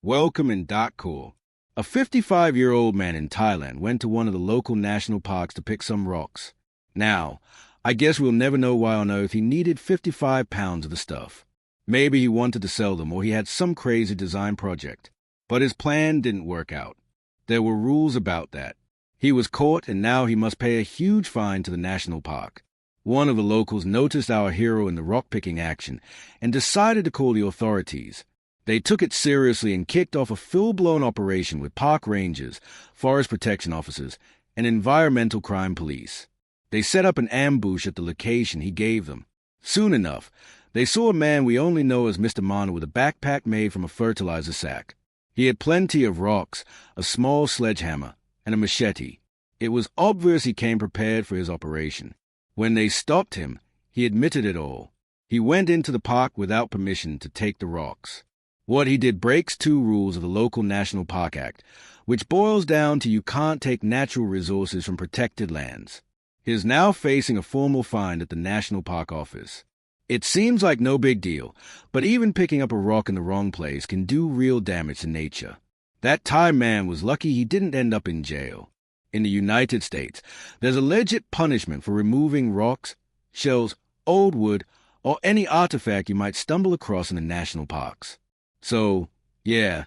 Welcome in Dakor. A 55-year-old man in Thailand went to one of the local national parks to pick some rocks. Now, I guess we'll never know why on earth he needed 55 pounds of the stuff. Maybe he wanted to sell them or he had some crazy design project. But his plan didn't work out. There were rules about that. He was caught and now he must pay a huge fine to the national park. One of the locals noticed our hero in the rock-picking action and decided to call the authorities. They took it seriously and kicked off a full-blown operation with park rangers, forest protection officers, and environmental crime police. They set up an ambush at the location he gave them. Soon enough, they saw a man we only know as Mr. Mana with a backpack made from a fertilizer sack. He had plenty of rocks, a small sledgehammer, and a machete. It was obvious he came prepared for his operation. When they stopped him, he admitted it all. He went into the park without permission to take the rocks. What he did breaks two rules of the local National Park Act, which boils down to you can't take natural resources from protected lands. He is now facing a formal fine at the National Park Office. It seems like no big deal, but even picking up a rock in the wrong place can do real damage to nature. That Thai man was lucky he didn't end up in jail. In the United States, there's a legit punishment for removing rocks, shells, old wood, or any artifact you might stumble across in the national parks. So, yeah,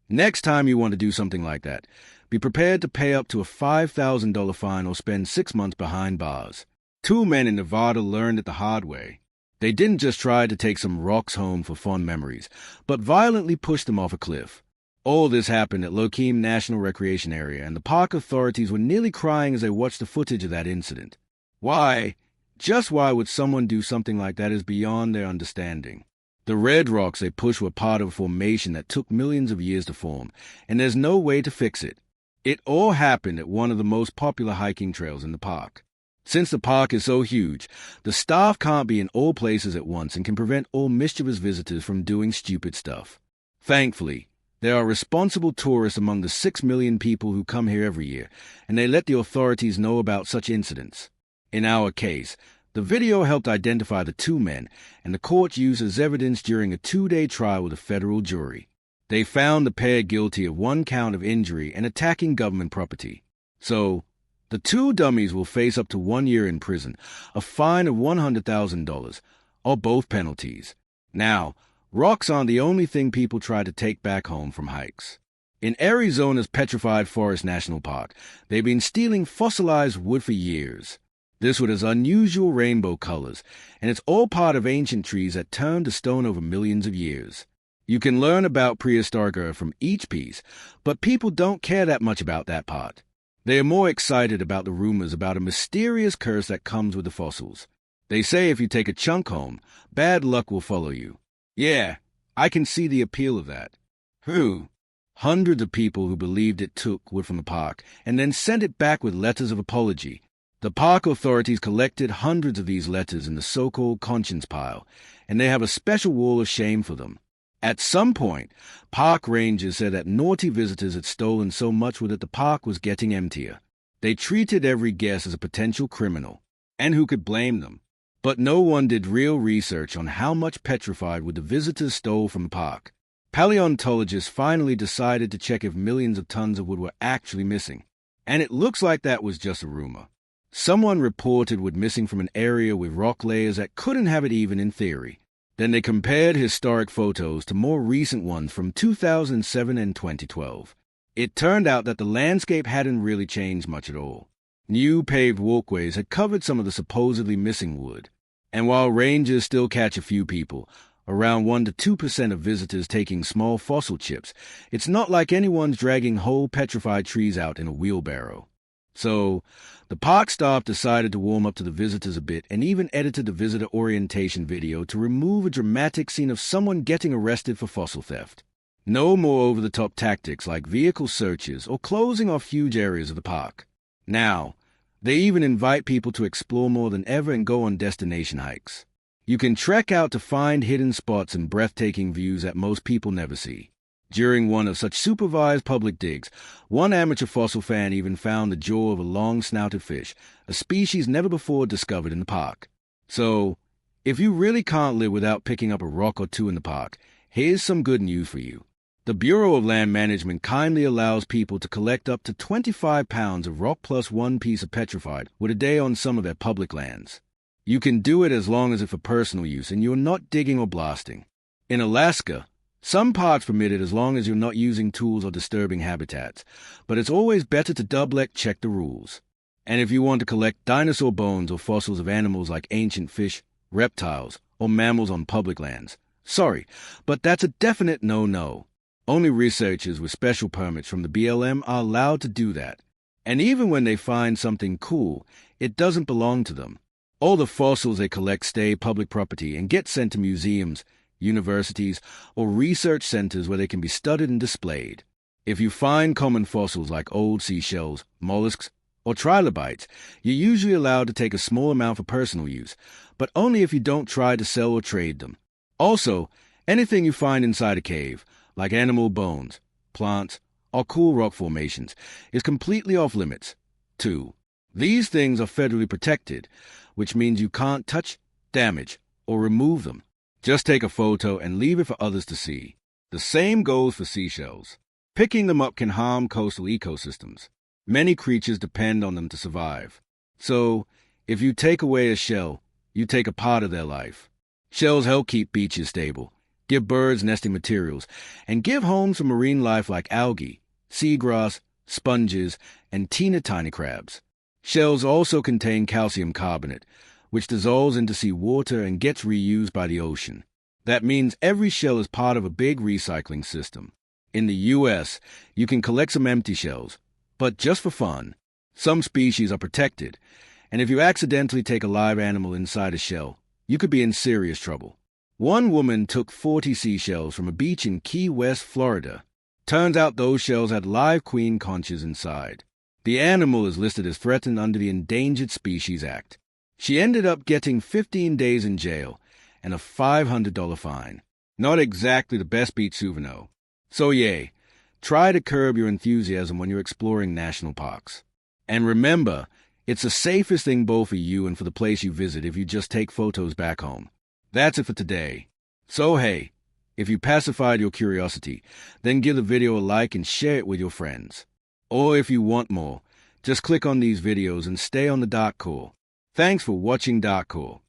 next time you want to do something like that, be prepared to pay up to a $5,000 fine or spend 6 months behind bars. Two men in Nevada learned it the hard way. They didn't just try to take some rocks home for fond memories, but violently pushed them off a cliff. All this happened at Lokeem National Recreation Area, and the park authorities were nearly crying as they watched the footage of that incident. Why? Just why would someone do something like that is beyond their understanding. The red rocks they pushed were part of a formation that took millions of years to form, and there's no way to fix it. It all happened at one of the most popular hiking trails in the park. Since the park is so huge, the staff can't be in all places at once and can prevent all mischievous visitors from doing stupid stuff. Thankfully, there are responsible tourists among the 6 million people who come here every year, and they let the authorities know about such incidents. In our case, the video helped identify the two men, and the court used as evidence during a 2-day trial with a federal jury. They found the pair guilty of 1 count of injury and attacking government property. So, the two dummies will face up to 1 year in prison, a fine of $100,000, or both penalties. Now, rocks aren't the only thing people try to take back home from hikes. In Arizona's Petrified Forest National Park, they've been stealing fossilized wood for years. This wood has unusual rainbow colors, and it's all part of ancient trees that turned to stone over millions of years. You can learn about prehistoric Earth from each piece, but people don't care that much about that part. They are more excited about the rumors about a mysterious curse that comes with the fossils. They say if you take a chunk home, bad luck will follow you. Yeah, I can see the appeal of that. Who? Hundreds of people who believed it took wood from the park and then sent it back with letters of apology. The park authorities collected hundreds of these letters in the so-called conscience pile, and they have a special wall of shame for them. At some point, park rangers said that naughty visitors had stolen so much wood that the park was getting emptier. They treated every guest as a potential criminal, and who could blame them? But no one did real research on how much petrified wood the visitors stole from the park. Paleontologists finally decided to check if millions of tons of wood were actually missing, and it looks like that was just a rumor. Someone reported wood missing from an area with rock layers that couldn't have it even in theory. Then they compared historic photos to more recent ones from 2007 and 2012. It turned out that the landscape hadn't really changed much at all. New paved walkways had covered some of the supposedly missing wood. And while rangers still catch a few people, around 1 to 2% of visitors taking small fossil chips, it's not like anyone's dragging whole petrified trees out in a wheelbarrow. So, the park staff decided to warm up to the visitors a bit and even edited the visitor orientation video to remove a dramatic scene of someone getting arrested for fossil theft. No more over-the-top tactics like vehicle searches or closing off huge areas of the park. Now, they even invite people to explore more than ever and go on destination hikes. You can trek out to find hidden spots and breathtaking views that most people never see. During one of such supervised public digs, one amateur fossil fan even found the jaw of a long-snouted fish, a species never before discovered in the park. So, if you really can't live without picking up a rock or two in the park, here's some good news for you. The Bureau of Land Management kindly allows people to collect up to 25 pounds of rock plus one piece of petrified wood a day on some of their public lands. You can do it as long as it's for personal use and you're not digging or blasting. In Alaska, some parks permit it as long as you're not using tools or disturbing habitats, but it's always better to double-check the rules. And if you want to collect dinosaur bones or fossils of animals like ancient fish, reptiles, or mammals on public lands, sorry, but that's a definite no-no. Only researchers with special permits from the BLM are allowed to do that. And even when they find something cool, it doesn't belong to them. All the fossils they collect stay public property and get sent to museums, universities, or research centers where they can be studied and displayed. If you find common fossils like old seashells, mollusks, or trilobites, you're usually allowed to take a small amount for personal use, but only if you don't try to sell or trade them. Also, anything you find inside a cave, like animal bones, plants, or cool rock formations, is completely off limits. 2. These things are federally protected, which means you can't touch, damage, or remove them. Just take a photo and leave it for others to see. The same goes for seashells. Picking them up can harm coastal ecosystems. Many creatures depend on them to survive. So, if you take away a shell, you take a part of their life. Shells help keep beaches stable, give birds nesting materials, and give homes for marine life like algae, seagrass, sponges, and teeny tiny crabs. Shells also contain calcium carbonate, which dissolves into seawater and gets reused by the ocean. That means every shell is part of a big recycling system. In the U.S., you can collect some empty shells, but just for fun. Some species are protected, and if you accidentally take a live animal inside a shell, you could be in serious trouble. One woman took 40 seashells from a beach in Key West, Florida. Turns out those shells had live queen conchs inside. The animal is listed as threatened under the Endangered Species Act. She ended up getting 15 days in jail and a $500 fine. Not exactly the best beach souvenir. So yay, try to curb your enthusiasm when you're exploring national parks. And remember, it's the safest thing both for you and for the place you visit if you just take photos back home. That's it for today. So hey, if you pacified your curiosity, then give the video a like and share it with your friends. Or if you want more, just click on these videos and stay on the Dark Core. Thanks for watching Dark Core.